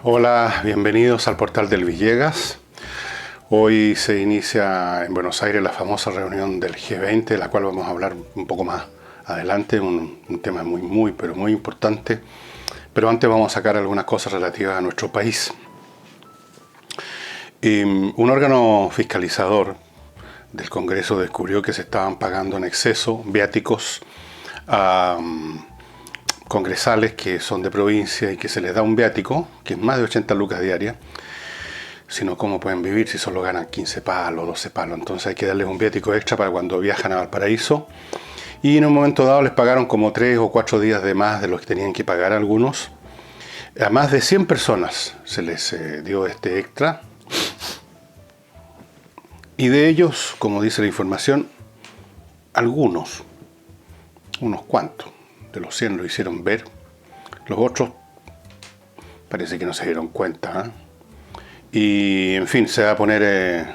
Hola, bienvenidos al portal del Villegas. Hoy se inicia en Buenos Aires la famosa reunión del G20, de la cual vamos a hablar un poco más adelante, un tema pero muy importante. Pero antes vamos a sacar algunas cosas relativas a nuestro país. Un órgano fiscalizador del Congreso descubrió que se estaban pagando en exceso viáticos a congresales que son de provincia y que se les da un viático, que es más de 80 lucas diarias, sino cómo pueden vivir si solo ganan 15 palos, 12 palos. Entonces hay que darles un viático extra para cuando viajan a Valparaíso. Y en un momento dado les pagaron como 3 o 4 días de más de los que tenían que pagar algunos. A más de 100 personas se les dio este extra. Y de ellos, como dice la información, algunos, unos cuantos, de los 100 lo hicieron ver. Los otros parece que no se dieron cuenta, ¿eh? Y en fin, se va a poner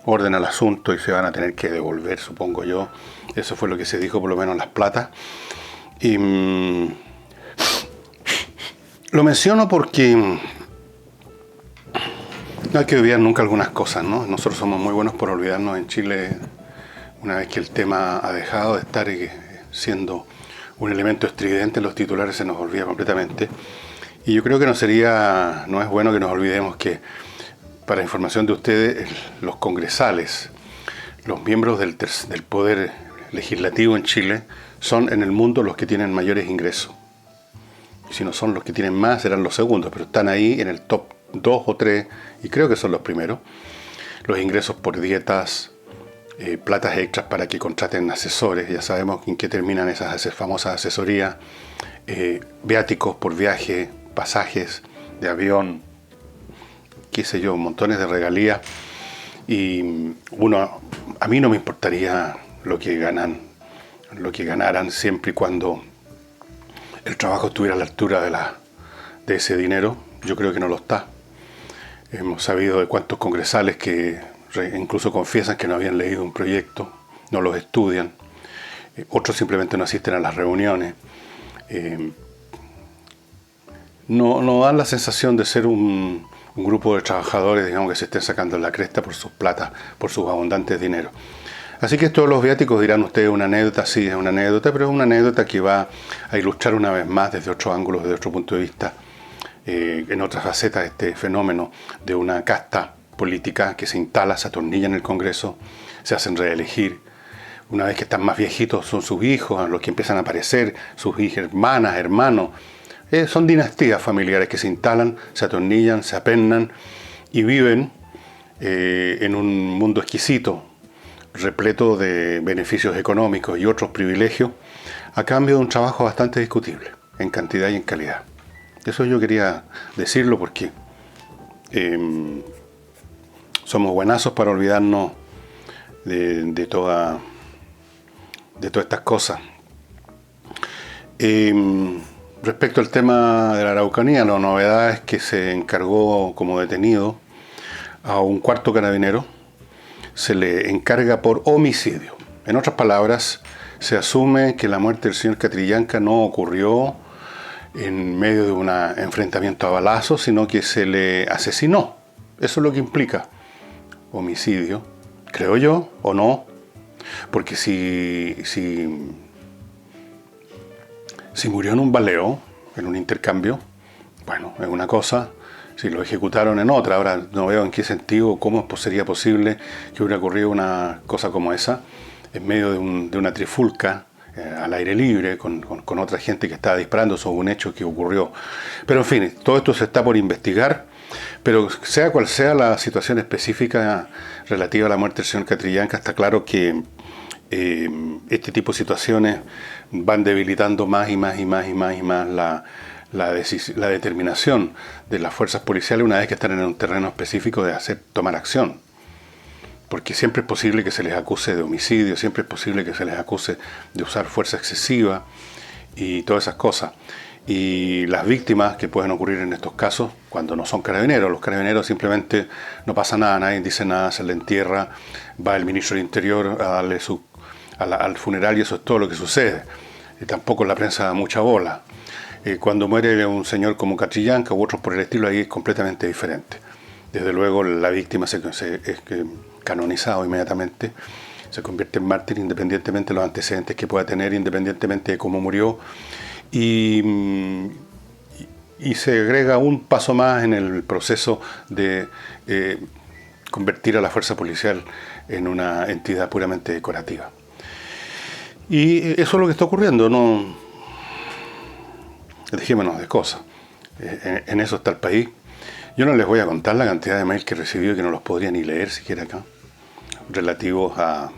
orden al asunto y se van a tener que devolver, supongo yo. Eso fue lo que se dijo, por lo menos en Las Platas. Y lo menciono porque no hay que olvidar nunca algunas cosas, ¿no? Nosotros somos muy buenos por olvidarnos en Chile una vez que el tema ha dejado de estar siendo un elemento estridente en los titulares, se nos olvida completamente. Y yo creo que no es bueno que nos olvidemos que, para información de ustedes, los congresales, los miembros del poder legislativo en Chile, son en el mundo los que tienen mayores ingresos. Y si no son los que tienen más, serán los segundos, pero están ahí en el top 2 o 3, y creo que son los primeros. Los ingresos por dietas, platas extras para que contraten asesores, ya sabemos en qué terminan esas famosas asesorías, viáticos por viaje, pasajes de avión, qué sé yo, montones de regalías. Y a mí no me importaría lo que ganaran, siempre y cuando el trabajo estuviera a la altura de ese dinero. Yo creo que no lo está. Hemos sabido de cuántos congresales que incluso confiesan que no habían leído un proyecto, no los estudian, otros simplemente no asisten a las reuniones. No dan la sensación de ser un grupo de trabajadores, digamos, que se estén sacando la cresta por sus platas, por sus abundantes dineros. Así que esto de los viáticos, dirán ustedes, una anécdota, sí, es una anécdota, pero es una anécdota que va a ilustrar una vez más desde otro ángulo, desde otro punto de vista, en otras facetas, este fenómeno de una casta política que se instala, se atornilla en el Congreso, se hacen reelegir. Una vez que están más viejitos son sus hijos, los que empiezan a aparecer, sus hijas, hermanas, hermanos. Son dinastías familiares que se instalan, se atornillan, se apennan y viven en un mundo exquisito, repleto de beneficios económicos y otros privilegios, a cambio de un trabajo bastante discutible, en cantidad y en calidad. Eso yo quería decirlo porque somos buenazos para olvidarnos de todas estas cosas. Respecto al tema de la Araucanía, la novedad es que se encargó como detenido a un cuarto carabinero, se le encarga por homicidio. En otras palabras, se asume que la muerte del señor Catrillanca no ocurrió en medio de un enfrentamiento a balazos, sino que se le asesinó. Eso es lo que implica homicidio, creo yo, o no, porque si murió en un baleo, en un intercambio, bueno, es una cosa. Si lo ejecutaron en otra, ahora no veo en qué sentido, cómo sería posible que hubiera ocurrido una cosa como esa en medio de una trifulca al aire libre con otra gente que estaba disparando sobre un hecho que ocurrió. Pero en fin, todo esto se está por investigar, pero sea cual sea la situación específica relativa a la muerte del señor Catrillanca, está claro que este tipo de situaciones van debilitando más la determinación de las fuerzas policiales una vez que están en un terreno específico de tomar acción. Porque siempre es posible que se les acuse de homicidio, siempre es posible que se les acuse de usar fuerza excesiva y todas esas cosas. Y las víctimas que pueden ocurrir en estos casos, cuando no son carabineros, los carabineros simplemente no pasa nada, nadie dice nada, se le entierra, va el ministro del Interior a darle al funeral y eso es todo lo que sucede. Y tampoco la prensa da mucha bola. Cuando muere un señor como Catrillanca u otros por el estilo, ahí es completamente diferente. Desde luego la víctima es canonizado inmediatamente, se convierte en mártir independientemente de los antecedentes que pueda tener, independientemente de cómo murió, y se agrega un paso más en el proceso de convertir a la fuerza policial en una entidad puramente decorativa. Y eso es lo que está ocurriendo, no dejémonos de cosas. En eso está el país. Yo no les voy a contar la cantidad de mails que he recibido, que no los podría ni leer siquiera acá, relativos a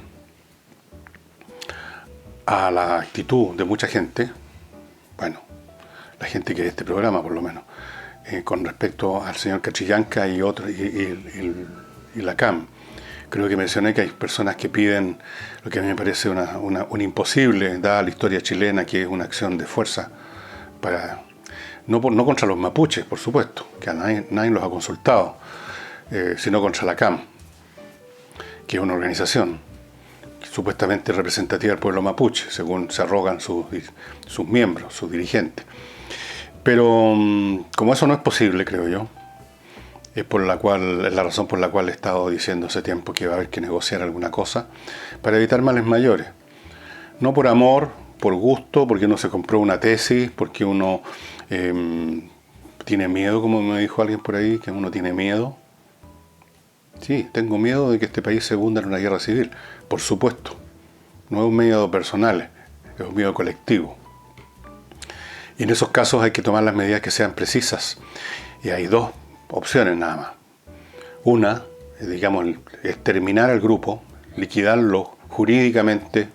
la actitud de mucha gente, bueno, la gente que ve este programa por lo menos, con respecto al señor Catrillanca y otros, y la CAM. Creo que mencioné que hay personas que piden lo que a mí me parece un imposible, dada la historia chilena, que es una acción de fuerza para... No contra los mapuches, por supuesto, que a nadie los ha consultado, sino contra la CAM, que es una organización supuestamente representativa del pueblo mapuche, según se arrogan sus miembros, sus dirigentes. Pero como eso no es posible, creo yo, es la razón por la cual he estado diciendo hace tiempo que va a haber que negociar alguna cosa para evitar males mayores. No por amor, por gusto, porque uno se compró una tesis, porque uno tiene miedo, como me dijo alguien por ahí, que uno tiene miedo. Sí, tengo miedo de que este país se hunda en una guerra civil, por supuesto. No es un miedo personal, es un miedo colectivo. Y en esos casos hay que tomar las medidas que sean precisas. Y hay dos opciones nada más. Una, digamos, es terminar al grupo, liquidarlo jurídicamente,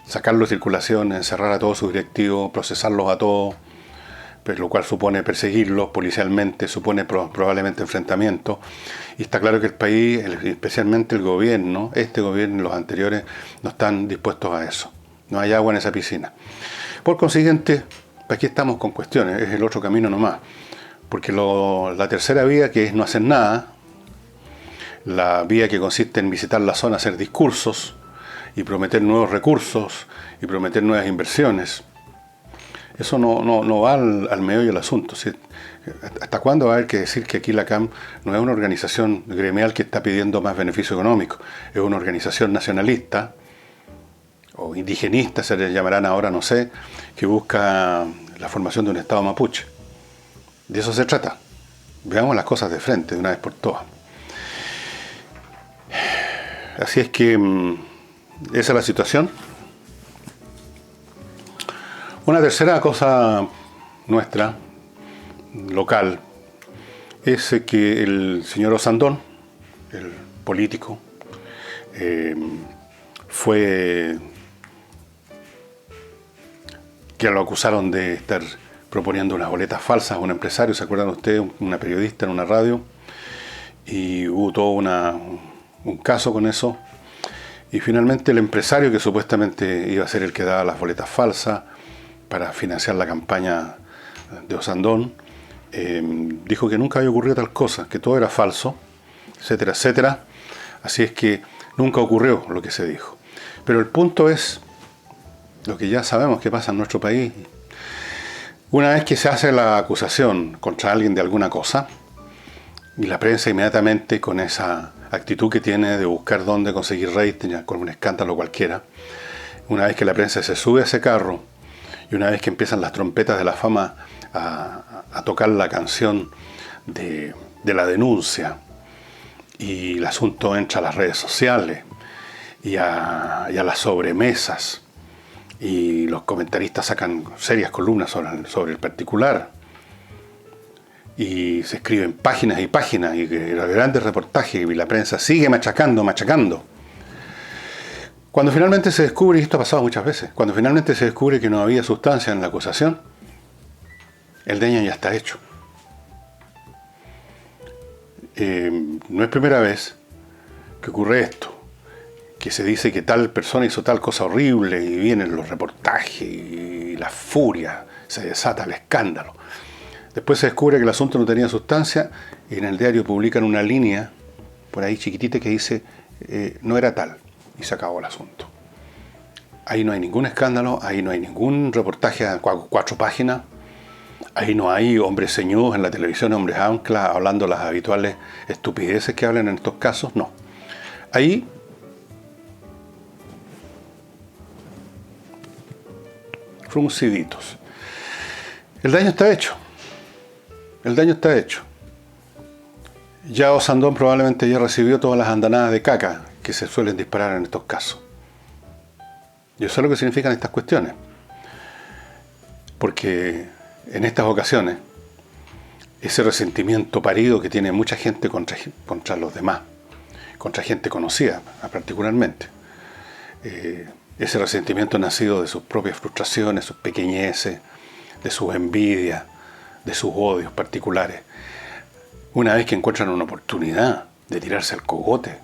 sacarlo de circulación, encerrar a todos sus directivos, procesarlos a todos, lo cual supone perseguirlos policialmente, supone probablemente enfrentamientos. Y está claro que el país, especialmente el gobierno, este gobierno y los anteriores, no están dispuestos a eso. No hay agua en esa piscina. Por consiguiente, aquí estamos con cuestiones, es el otro camino nomás. Porque la tercera vía, que es no hacer nada, la vía que consiste en visitar la zona, hacer discursos y prometer nuevos recursos y prometer nuevas inversiones, eso no va al meollo del asunto. ¿Sí? ¿Hasta cuándo va a haber que decir que aquí la CAM no es una organización gremial que está pidiendo más beneficio económico? Es una organización nacionalista, o indigenista se les llamarán ahora, no sé, que busca la formación de un Estado mapuche. De eso se trata. Veamos las cosas de frente, de una vez por todas. Así es que esa es la situación. Una tercera cosa nuestra, local, es que el señor Osandón, el político, fue que lo acusaron de estar proponiendo unas boletas falsas a un empresario, ¿se acuerdan ustedes? Una periodista en una radio, y hubo todo un caso con eso, y finalmente el empresario, que supuestamente iba a ser el que daba las boletas falsas para financiar la campaña de Osandón, dijo que nunca había ocurrido tal cosa, que todo era falso, etcétera, etcétera. Así es que nunca ocurrió lo que se dijo. Pero el punto es lo que ya sabemos que pasa en nuestro país. Una vez que se hace la acusación contra alguien de alguna cosa, y la prensa inmediatamente, con esa actitud que tiene de buscar dónde conseguir rating con un escándalo cualquiera, una vez que la prensa se sube a ese carro, y una vez que empiezan las trompetas de la fama a tocar la canción de la denuncia, y el asunto entra a las redes sociales y a las sobremesas, y los comentaristas sacan serias columnas sobre el particular, y se escriben páginas y páginas, y grandes reportajes, y la prensa sigue machacando. Cuando finalmente se descubre, y esto ha pasado muchas veces, cuando finalmente se descubre que no había sustancia en la acusación, el daño ya está hecho. No es primera vez que ocurre esto, que se dice que tal persona hizo tal cosa horrible, y vienen los reportajes y la furia, se desata el escándalo. Después se descubre que el asunto no tenía sustancia, y en el diario publican una línea por ahí chiquitita que dice no era tal, y se acabó el asunto. Ahí no hay ningún escándalo, ahí no hay ningún reportaje a 4 páginas, Ahí no hay hombres ceñudos en la televisión, hombres anclas, hablando las habituales estupideces que hablan en estos casos, no. Ahí frunciditos. El daño está hecho. El daño está hecho. Ya Osandón probablemente ya recibió todas las andanadas de caca que se suelen disparar en estos casos. Yo sé lo que significan estas cuestiones. Porque en estas ocasiones, ese resentimiento parido que tiene mucha gente contra los demás, contra gente conocida particularmente, ese resentimiento nacido de sus propias frustraciones, sus pequeñeces, de sus envidias, de sus odios particulares. Una vez que encuentran una oportunidad de tirarse al cogote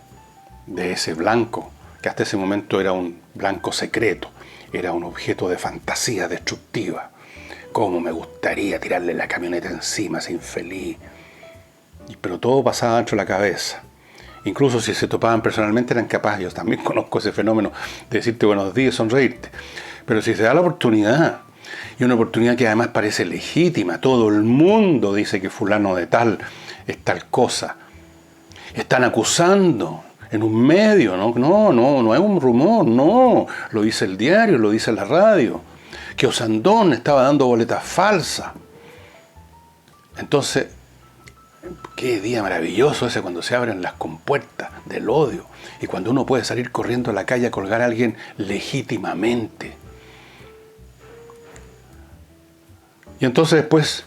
de ese blanco, que hasta ese momento era un blanco secreto, era un objeto de fantasía destructiva. Cómo me gustaría tirarle la camioneta encima, ese infeliz. Pero todo pasaba dentro de la cabeza. Incluso si se topaban personalmente eran capaces, yo también conozco ese fenómeno, de decirte buenos días, sonreírte. Pero si se da la oportunidad, y una oportunidad que además parece legítima, todo el mundo dice que fulano de tal es tal cosa. Están acusando en un medio, no es un rumor, no. Lo dice el diario, lo dice la radio. Que Osandón estaba dando boletas falsas. Entonces, qué día maravilloso ese cuando se abren las compuertas del odio y cuando uno puede salir corriendo a la calle a colgar a alguien legítimamente. Y entonces después,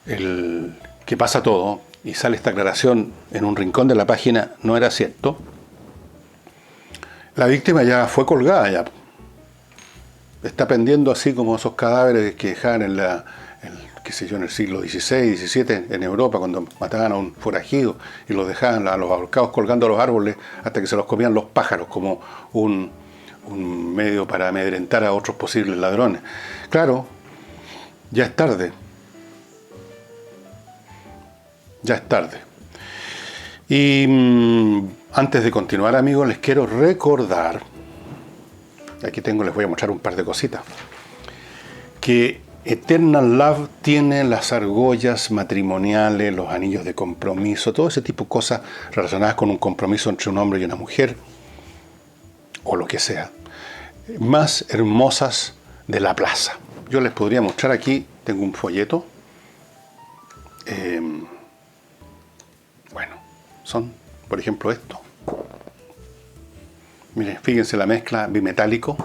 que pasa todo y sale esta aclaración en un rincón de la página, no era cierto. La víctima ya fue colgada, ya está pendiendo así como esos cadáveres que dejaban en el siglo XVI, XVII en Europa, cuando mataban a un forajido y los dejaban a los ahorcados colgando a los árboles hasta que se los comían los pájaros, como un medio para amedrentar a otros posibles ladrones. Claro, ya es tarde. Ya es tarde. Y antes de continuar, amigos, les quiero recordar, aquí les voy a mostrar un par de cositas, que Eternal Love tiene las argollas matrimoniales, los anillos de compromiso, todo ese tipo de cosas relacionadas con un compromiso entre un hombre y una mujer, o lo que sea, más hermosas de la plaza. Yo les podría mostrar aquí, tengo un folleto. Bueno, son, por ejemplo, esto. Miren, fíjense la mezcla bimetálico.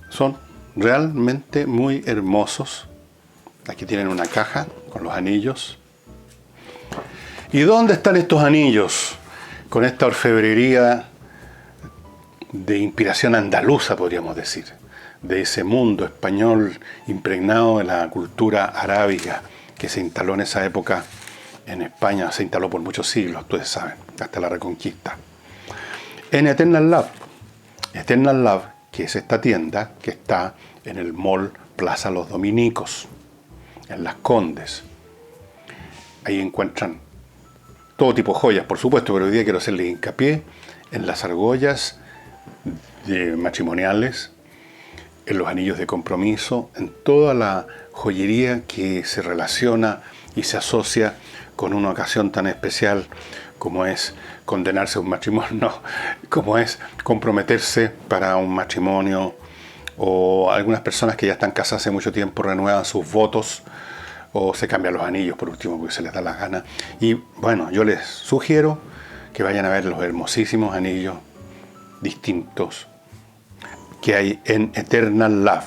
Son realmente muy hermosos. Aquí tienen una caja con los anillos. ¿Y dónde están estos anillos? Con esta orfebrería de inspiración andaluza, podríamos decir, de ese mundo español impregnado de la cultura arábiga que se instaló en esa época en España, se instaló por muchos siglos, ustedes saben, hasta la Reconquista. En Eternal Love, que es esta tienda que está en el Mall Plaza Los Dominicos, en Las Condes. Ahí encuentran todo tipo de joyas, por supuesto, pero hoy día quiero hacerles hincapié en las argollas matrimoniales, en los anillos de compromiso, en toda la joyería que se relaciona y se asocia con una ocasión tan especial como es condenarse a un matrimonio, no, como es comprometerse para un matrimonio, o algunas personas que ya están casadas hace mucho tiempo renuevan sus votos o se cambian los anillos por último porque se les da la gana. Y bueno, yo les sugiero que vayan a ver los hermosísimos anillos distintos que hay en Eternal Love.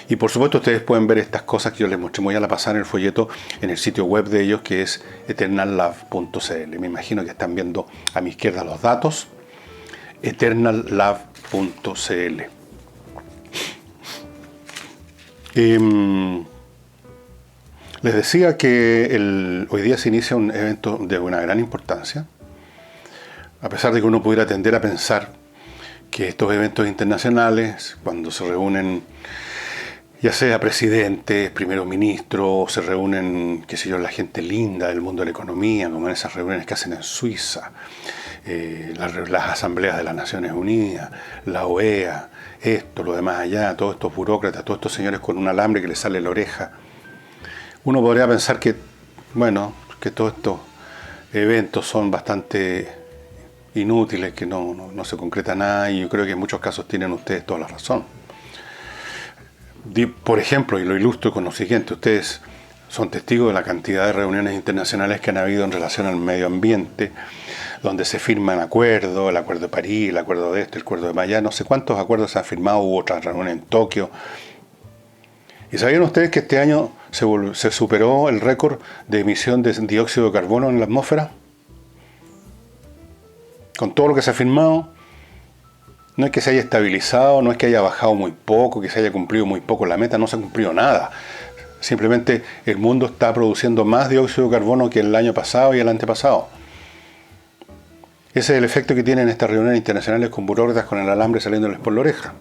Y por supuesto ustedes pueden ver estas cosas que yo les mostré muy a la pasada en el folleto en el sitio web de ellos, que es eternallove.cl. Me imagino que están viendo a mi izquierda los datos. eternallove.cl. Les decía que hoy día se inicia un evento de una gran importancia, a pesar de que uno pudiera tender a pensar que estos eventos internacionales, cuando se reúnen ya sea presidentes, primeros ministros, se reúnen, qué sé yo, la gente linda del mundo de la economía, como en esas reuniones que hacen en Suiza, las asambleas de las Naciones Unidas, la OEA, esto, lo demás allá, todos estos burócratas, todos estos señores con un alambre que les sale la oreja. Uno podría pensar que, bueno, que todos estos eventos son bastante inútiles, que no se concreta nada, y yo creo que en muchos casos tienen ustedes toda la razón. Por ejemplo, y lo ilustro con lo siguiente, ustedes son testigos de la cantidad de reuniones internacionales que han habido en relación al medio ambiente, donde se firman acuerdos, el acuerdo de París, el acuerdo de el acuerdo de Maya, no sé cuántos acuerdos se han firmado, hubo otras reuniones en Tokio. ¿Y sabían ustedes que este año se superó el récord de emisión de dióxido de carbono en la atmósfera? Con todo lo que se ha firmado, no es que se haya estabilizado, no es que haya bajado muy poco, que se haya cumplido muy poco la meta, no se ha cumplido nada. Simplemente el mundo está produciendo más dióxido de carbono que el año pasado y el antepasado. Ese es el efecto que tienen estas reuniones internacionales con burócratas con el alambre saliéndoles por la oreja.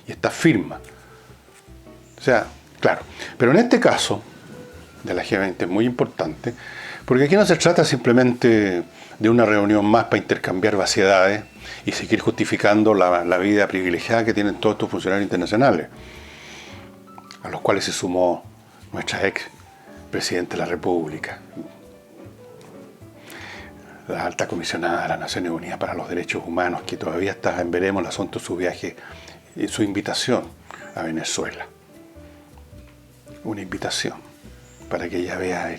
Y está firma. O sea, claro. Pero en este caso de la G20 es muy importante, porque aquí no se trata simplemente de una reunión más para intercambiar vaciedades y seguir justificando la vida privilegiada que tienen todos estos funcionarios internacionales, a los cuales se sumó nuestra ex presidenta de la República, la alta comisionada de las Naciones Unidas para los Derechos Humanos, que todavía está en veremos el asunto de su viaje y su invitación a Venezuela. Una invitación para que ella vea.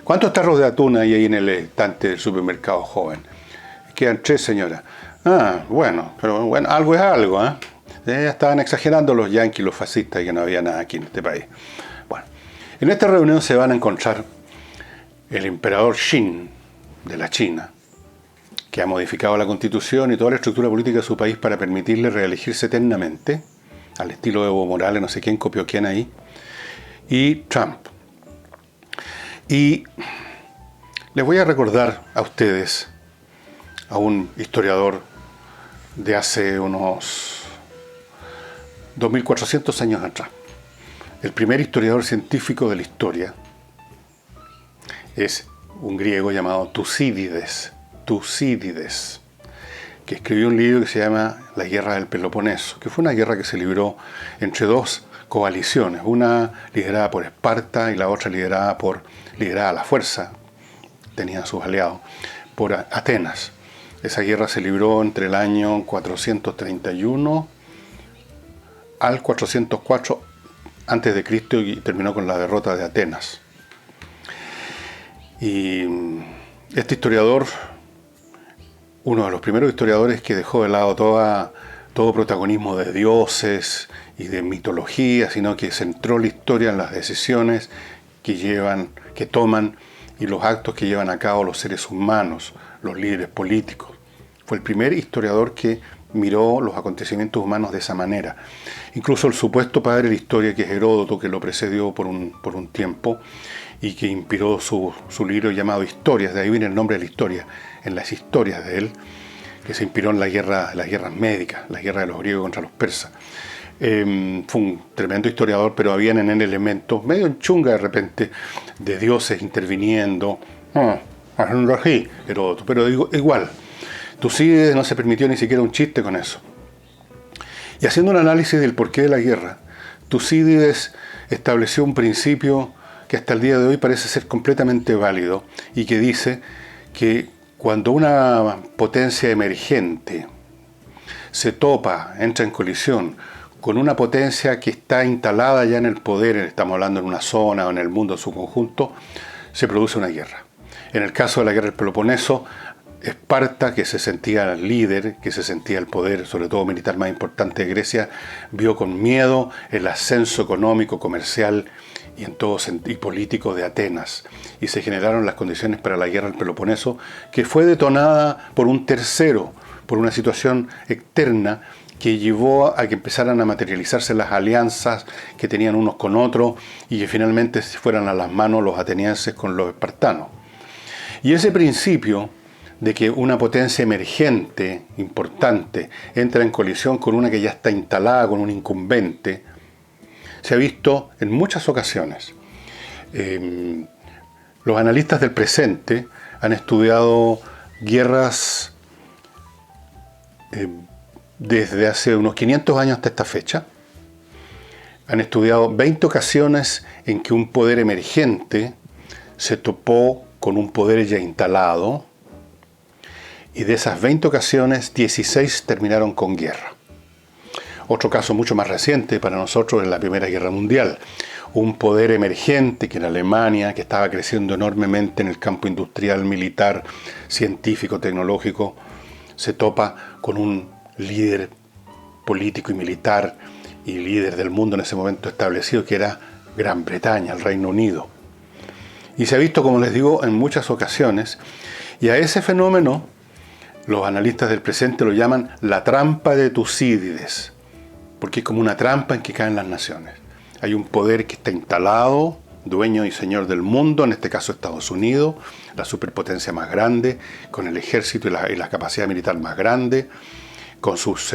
¿Cuántos tarros de atún hay ahí en el estante del supermercado joven? Quedan 3, señora. Ah, bueno, pero bueno, algo es algo, ¿eh? Ya estaban exagerando los yanquis, los fascistas, y que no había nada aquí en este país. Bueno, en esta reunión se van a encontrar el emperador Xin de la China, que ha modificado la constitución y toda la estructura política de su país para permitirle reelegirse eternamente, al estilo de Evo Morales, no sé quién copió quién ahí, y Trump. Y les voy a recordar a ustedes a un historiador de hace unos 2400 años atrás. El primer historiador científico de la historia es un griego llamado Tucídides, que escribió un libro que se llama La Guerra del Peloponeso, que fue una guerra que se libró entre dos coaliciones, una liderada por Esparta y la otra liderada a la fuerza, tenían sus aliados, por Atenas. Esa guerra se libró entre el año 431 al 404 a.C. y terminó con la derrota de Atenas. Y este historiador, uno de los primeros historiadores que dejó de lado todo protagonismo de dioses y de mitología, sino que centró la historia en las decisiones que toman y los actos que llevan a cabo los seres humanos, los líderes políticos. Fue el primer historiador que miró los acontecimientos humanos de esa manera. Incluso el supuesto padre de la historia, que es Heródoto, que lo precedió por un tiempo y que inspiró su libro llamado Historias, de ahí viene el nombre de la historia, en las historias de él, que se inspiró en las guerras médicas, la guerra de los griegos contra los persas. Fue un tremendo historiador, pero habían en él elementos medio en chunga de repente, de dioses interviniendo, haciendo así, pero igual. Tucídides no se permitió ni siquiera un chiste con eso. Y haciendo un análisis del porqué de la guerra, Tucídides estableció un principio que hasta el día de hoy parece ser completamente válido y que dice que cuando una potencia emergente se entra en colisión con una potencia que está instalada ya en el poder, estamos hablando en una zona o en el mundo en su conjunto, se produce una guerra. En el caso de la guerra del Peloponeso, Esparta, que se sentía líder, que se sentía el poder, sobre todo militar más importante de Grecia, vio con miedo el ascenso económico, comercial y político de Atenas. Y se generaron las condiciones para la guerra del Peloponeso, que fue detonada por un tercero, por una situación externa que llevó a que empezaran a materializarse las alianzas que tenían unos con otros y que finalmente se fueran a las manos los atenienses con los espartanos. Y ese principio de que una potencia emergente, importante, entra en colisión con una que ya está instalada, con un incumbente, se ha visto en muchas ocasiones. Los analistas del presente han estudiado guerras desde hace unos 500 años hasta esta fecha. Han estudiado 20 ocasiones en que un poder emergente se topó con un poder ya instalado, y de esas 20 ocasiones, 16 terminaron con guerra. Otro caso mucho más reciente para nosotros es la Primera Guerra Mundial. Un poder emergente que en Alemania, que estaba creciendo enormemente en el campo industrial, militar, científico, tecnológico, se topa con un líder político y militar y líder del mundo en ese momento establecido, que era Gran Bretaña, el Reino Unido. Y se ha visto, como les digo, en muchas ocasiones, y a ese fenómeno los analistas del presente lo llaman la trampa de Tucídides, porque es como una trampa en que caen las naciones. Hay un poder que está instalado, dueño y señor del mundo, en este caso Estados Unidos, la superpotencia más grande, con el ejército y la capacidad militar más grande, con sus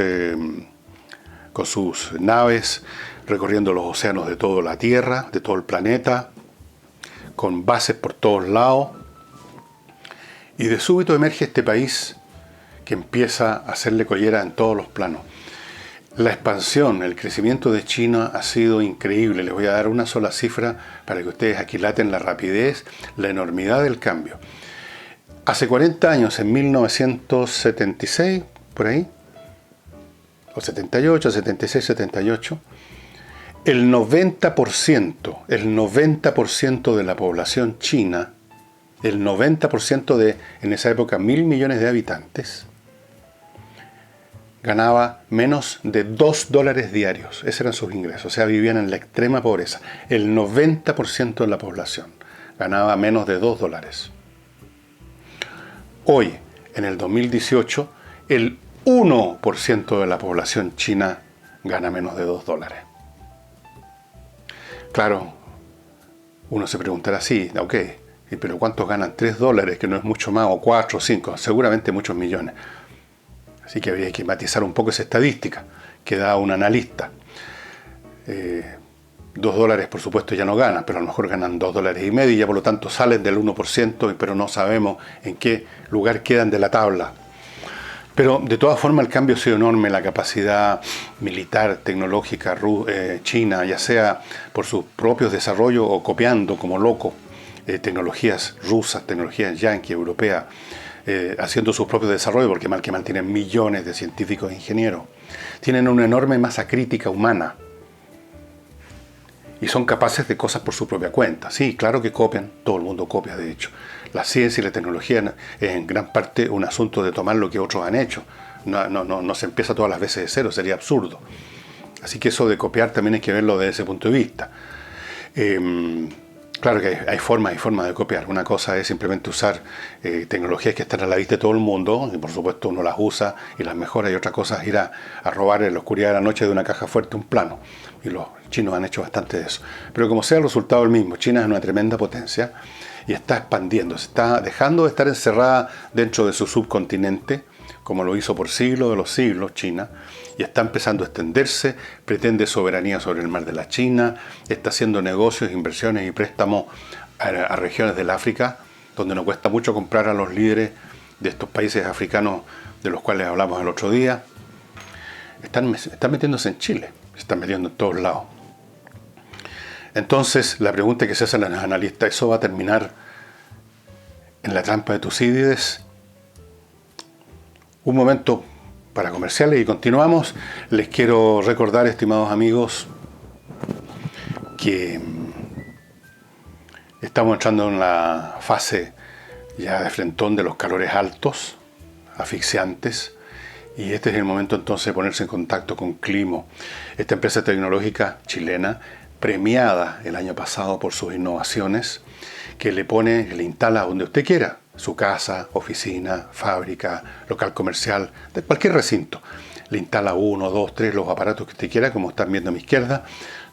naves recorriendo los océanos de toda la Tierra, de todo el planeta, con bases por todos lados. Y de súbito emerge este país que empieza a hacerle collera en todos los planos. La expansión, el crecimiento de China ha sido increíble. Les voy a dar una sola cifra para que ustedes aquilaten la rapidez, la enormidad del cambio. Hace 40 años, en 1976, por ahí, o 78, 76, 78, el 90% de la población china, el 90% de, en esa época, 1.000 millones de habitantes, ganaba menos de $2 diarios. Esos eran sus ingresos. O sea, vivían en la extrema pobreza. El 90% de la población ganaba menos de $2. Hoy, en el 2018, el 1% de la población china gana menos de $2. Claro, uno se preguntará así, ok, pero ¿cuántos ganan $3? Que no es mucho más, o 4 o 5, seguramente muchos millones. Así que habría que matizar un poco esa estadística que da un analista. $2 por supuesto ya no ganan, pero a lo mejor ganan $2.50 y ya por lo tanto salen del 1%, pero no sabemos en qué lugar quedan de la tabla. Pero de todas formas el cambio ha sido enorme, la capacidad militar, tecnológica china, ya sea por sus propios desarrollos o copiando como loco tecnologías rusas, tecnologías yanqui, europeas, haciendo sus propios desarrollos, porque mal que mal tienen millones de científicos e ingenieros. Tienen una enorme masa crítica humana y son capaces de cosas por su propia cuenta. Sí, claro que copian, todo el mundo copia de hecho. La ciencia y la tecnología es en gran parte un asunto de tomar lo que otros han hecho. No se empieza todas las veces de cero, sería absurdo. Así que eso de copiar también hay que verlo desde ese punto de vista. Claro que hay formas y formas de copiar. Una cosa es simplemente usar tecnologías que están a la vista de todo el mundo, y por supuesto uno las usa y las mejora, y otra cosa es ir a robar en la oscuridad de la noche de una caja fuerte un plano. Y los chinos han hecho bastante de eso. Pero como sea, el resultado es el mismo. China es una tremenda potencia y está expandiendo, se está dejando de estar encerrada dentro de su subcontinente, como lo hizo por siglos de los siglos China, y está empezando a extenderse, pretende soberanía sobre el mar de la China, está haciendo negocios, inversiones y préstamos a regiones del África, donde nos cuesta mucho comprar a los líderes de estos países africanos de los cuales hablamos el otro día. Están metiéndose en Chile, se están metiendo en todos lados. Entonces, la pregunta que se hacen los analistas, ¿eso va a terminar en la trampa de Tucídides? Un momento para comerciales y continuamos. Les quiero recordar, estimados amigos, que estamos entrando en la fase ya de frentón de los calores altos, asfixiantes, y este es el momento entonces de ponerse en contacto con Climo, esta empresa tecnológica chilena, premiada el año pasado por sus innovaciones, que le instala donde usted quiera, su casa, oficina, fábrica, local comercial, de cualquier recinto. Le instala 1, 2, 3 los aparatos que usted quiera, como están viendo a mi izquierda.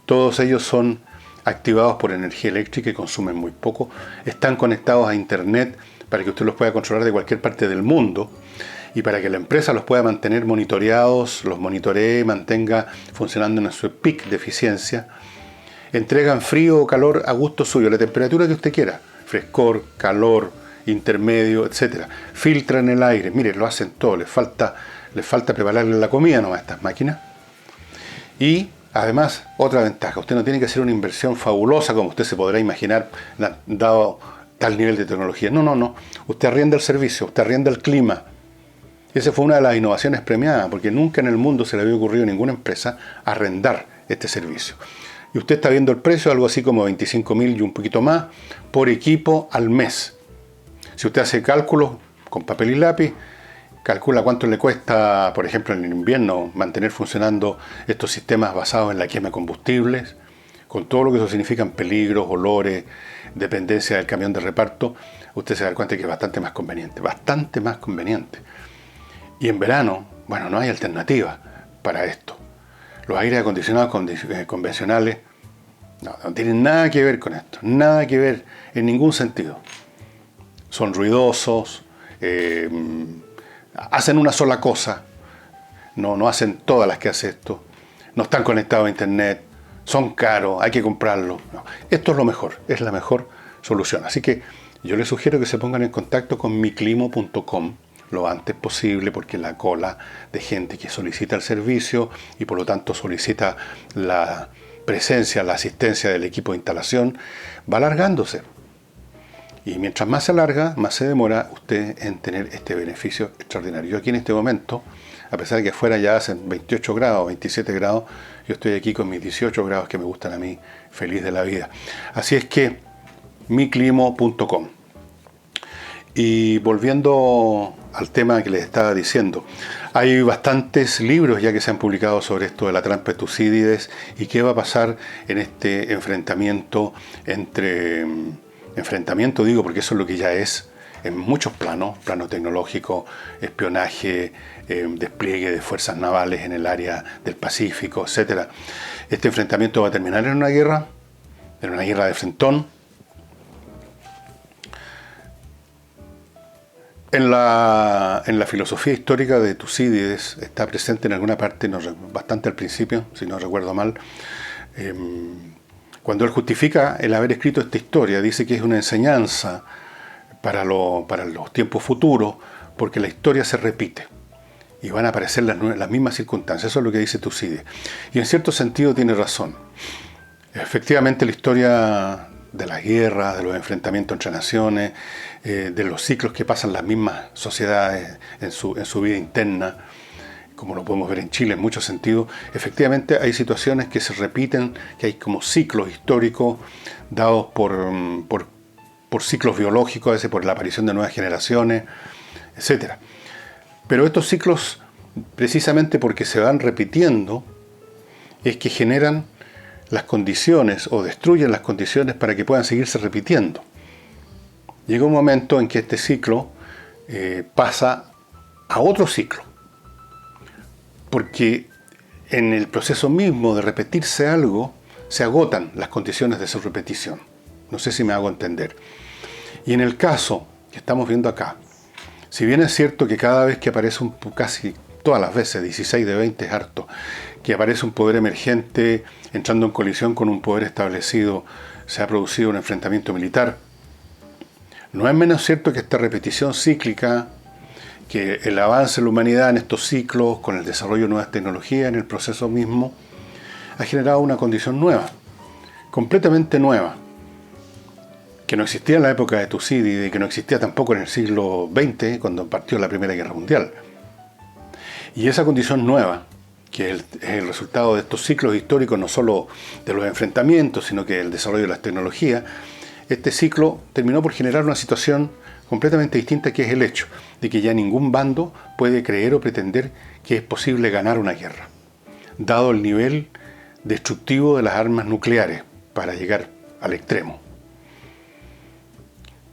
Todos ellos son activados por energía eléctrica y consumen muy poco. Están conectados a internet para que usted los pueda controlar de cualquier parte del mundo y para que la empresa los pueda mantener monitoreados, los monitoree, mantenga funcionando en su peak de eficiencia. Entregan frío o calor a gusto suyo, la temperatura que usted quiera, frescor, calor, intermedio, etc. Filtran el aire, mire, lo hacen todo, les falta les falta prepararle la comida nomás a estas máquinas. Y además, otra ventaja, usted no tiene que hacer una inversión fabulosa como usted se podrá imaginar, dado tal nivel de tecnología. No. Usted arrienda el servicio, usted arrienda el clima. Esa fue una de las innovaciones premiadas, porque nunca en el mundo se le había ocurrido a ninguna empresa arrendar este servicio. Y usted está viendo el precio, algo así como 25.000 y un poquito más, por equipo al mes. Si usted hace cálculos con papel y lápiz, calcula cuánto le cuesta, por ejemplo, en el invierno, mantener funcionando estos sistemas basados en la quema de combustibles, con todo lo que eso significa en peligros, olores, dependencia del camión de reparto, usted se da cuenta que es bastante más conveniente. Y en verano, bueno, no hay alternativa para esto. Los aires acondicionados convencionales no tienen nada que ver con esto, nada que ver en ningún sentido. Son ruidosos, hacen una sola cosa, no hacen todas las que hace esto, no están conectados a internet, son caros, hay que comprarlos. No. Esto es lo mejor, es la mejor solución. Así que yo les sugiero que se pongan en contacto con miclimo.com lo antes posible, porque la cola de gente que solicita el servicio y por lo tanto solicita la presencia, la asistencia del equipo de instalación, va alargándose. Y mientras más se alarga, más se demora usted en tener este beneficio extraordinario. Yo aquí en este momento, a pesar de que afuera ya hacen 28 grados, 27 grados, yo estoy aquí con mis 18 grados que me gustan a mí, feliz de la vida. Así es que, miclimo.com. Y volviendo al tema que les estaba diciendo, hay bastantes libros ya que se han publicado sobre esto de la trampa de Tucídides y qué va a pasar en este enfrentamiento digo porque eso es lo que ya es en muchos planos, plano tecnológico, espionaje, despliegue de fuerzas navales en el área del Pacífico, etc. Este enfrentamiento va a terminar en una guerra de frentón. En la filosofía histórica de Tucídides está presente en alguna parte, bastante al principio, si no recuerdo mal, cuando él justifica el haber escrito esta historia, dice que es una enseñanza para los tiempos futuros, porque la historia se repite y van a aparecer las mismas circunstancias. Eso es lo que dice Tucídides. Y en cierto sentido tiene razón. Efectivamente, la historia de las guerras, de los enfrentamientos entre naciones, de los ciclos que pasan las mismas sociedades en su vida interna, como lo podemos ver en Chile en muchos sentidos, efectivamente hay situaciones que se repiten, que hay como ciclos históricos dados por ciclos biológicos, a veces por la aparición de nuevas generaciones, etc. Pero estos ciclos, precisamente porque se van repitiendo, es que generan las condiciones o destruyen las condiciones para que puedan seguirse repitiendo. Llega un momento en que este ciclo pasa a otro ciclo, porque en el proceso mismo de repetirse algo se agotan las condiciones de su repetición. No sé si me hago entender. Y en el caso que estamos viendo acá, si bien es cierto que cada vez que aparece casi todas las veces, 16 de 20 es harto, que aparece un poder emergente entrando en colisión con un poder establecido, se ha producido un enfrentamiento militar, no es menos cierto que esta repetición cíclica, que el avance de la humanidad en estos ciclos, con el desarrollo de nuevas tecnologías en el proceso mismo, ha generado una condición nueva, completamente nueva, que no existía en la época de Tucídides y que no existía tampoco en el siglo XX, cuando partió la Primera Guerra Mundial. Y esa condición nueva, que es el resultado de estos ciclos históricos, no solo de los enfrentamientos, sino que del desarrollo de las tecnologías, este ciclo terminó por generar una situación completamente distinta, que es el hecho de que ya ningún bando puede creer o pretender que es posible ganar una guerra, dado el nivel destructivo de las armas nucleares para llegar al extremo.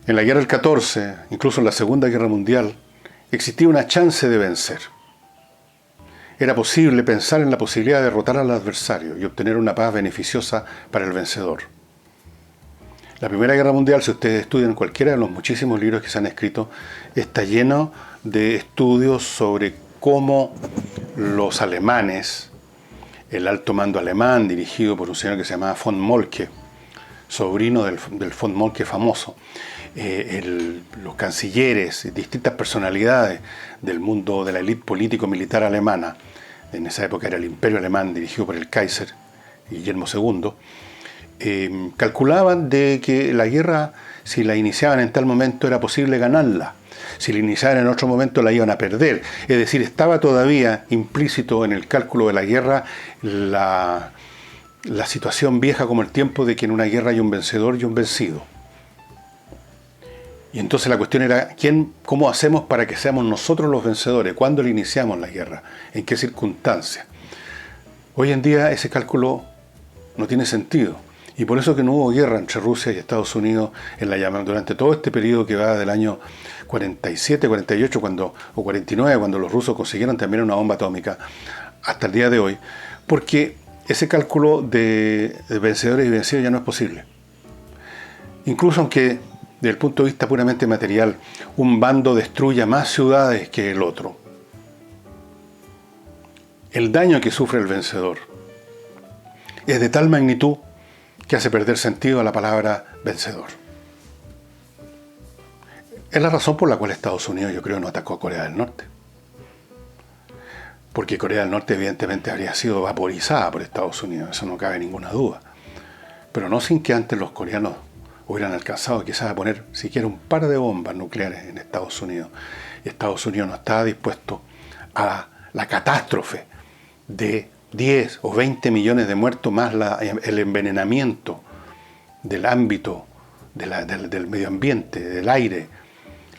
En la guerra del 14, incluso en la Segunda Guerra Mundial, existía una chance de vencer. Era posible pensar en la posibilidad de derrotar al adversario y obtener una paz beneficiosa para el vencedor. La Primera Guerra Mundial, si ustedes estudian cualquiera de los muchísimos libros que se han escrito, está lleno de estudios sobre cómo los alemanes, el alto mando alemán, dirigido por un señor que se llamaba von Moltke, sobrino del von Moltke famoso, los cancilleres, distintas personalidades del mundo de la élite político-militar alemana, en esa época era el Imperio Alemán dirigido por el Kaiser Guillermo II, calculaban de que la guerra, si la iniciaban en tal momento, era posible ganarla. Si la iniciaban en otro momento, la iban a perder. Es decir, estaba todavía implícito en el cálculo de la guerra la situación vieja como el tiempo de que en una guerra hay un vencedor y un vencido. Y entonces la cuestión era, ¿cómo hacemos para que seamos nosotros los vencedores? ¿Cuándo le iniciamos la guerra? ¿En qué circunstancias? Hoy en día ese cálculo no tiene sentido. Y por eso que no hubo guerra entre Rusia y Estados Unidos durante todo este periodo que va del año 47, 48 o 49, cuando los rusos consiguieron también una bomba atómica, hasta el día de hoy, porque ese cálculo de vencedores y vencidos ya no es posible. Incluso aunque, desde el punto de vista puramente material, un bando destruya más ciudades que el otro, el daño que sufre el vencedor es de tal magnitud que hace perder sentido a la palabra vencedor. Es la razón por la cual Estados Unidos, yo creo, no atacó a Corea del Norte. Porque Corea del Norte evidentemente habría sido vaporizada por Estados Unidos, eso no cabe ninguna duda. Pero no sin que antes los coreanos hubieran alcanzado quizás a poner siquiera un par de bombas nucleares en Estados Unidos. Y Estados Unidos no estaba dispuesto a la catástrofe de 10 o 20 millones de muertos más el envenenamiento del ámbito del medio ambiente, del aire,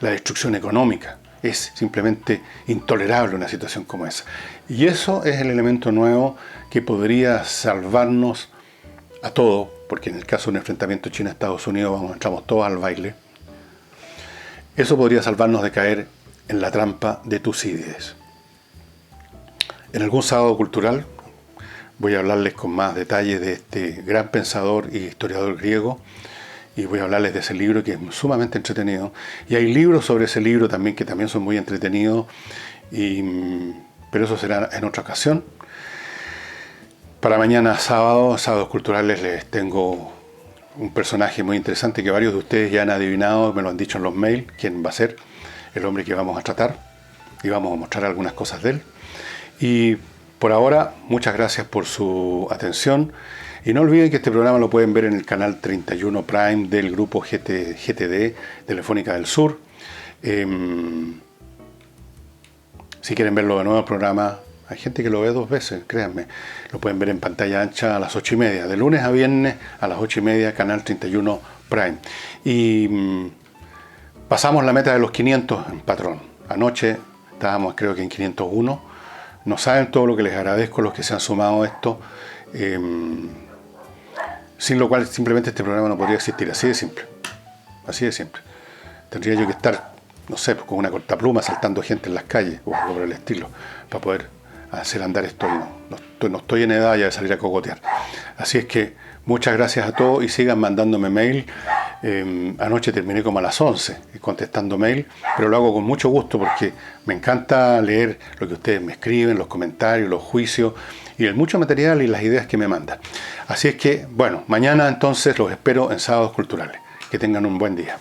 la destrucción económica. Es simplemente intolerable una situación como esa. Y eso es el elemento nuevo que podría salvarnos a todos, porque en el caso de un enfrentamiento China-Estados Unidos entramos todos al baile. Eso podría salvarnos de caer en la trampa de Tucídides. En algún sábado cultural voy a hablarles con más detalles de este gran pensador y historiador griego, y voy a hablarles de ese libro que es sumamente entretenido. Y hay libros sobre ese libro también que también son muy entretenidos, pero eso será en otra ocasión. Para mañana sábados culturales, les tengo un personaje muy interesante que varios de ustedes ya han adivinado, me lo han dicho en los mails, quién va a ser el hombre que vamos a tratar, y vamos a mostrar algunas cosas de él. Y por ahora, muchas gracias por su atención. Y no olviden que este programa lo pueden ver en el canal 31 Prime del grupo GTD, Telefónica del Sur. Si quieren verlo de nuevo el programa, hay gente que lo ve 2 veces, créanme. Lo pueden ver en pantalla ancha a las 8:30, de lunes a viernes a las 8:30, canal 31 Prime. Y pasamos la meta de los 500 en Patrón. Anoche estábamos creo que en 501. No saben todo lo que les agradezco los que se han sumado a esto, sin lo cual simplemente este programa no podría existir, así de simple. Así de simple. Tendría yo que estar, no sé, con una cortapluma saltando gente en las calles o algo por el estilo, para poder hacer andar esto. No estoy en edad ya de salir a cogotear. Así es que muchas gracias a todos y sigan mandándome mail. Anoche terminé como a las 11 contestando mail, pero lo hago con mucho gusto porque me encanta leer lo que ustedes me escriben, los comentarios, los juicios y el mucho material y las ideas que me mandan. Así es que, bueno, mañana entonces los espero en Sábados Culturales. Que tengan un buen día.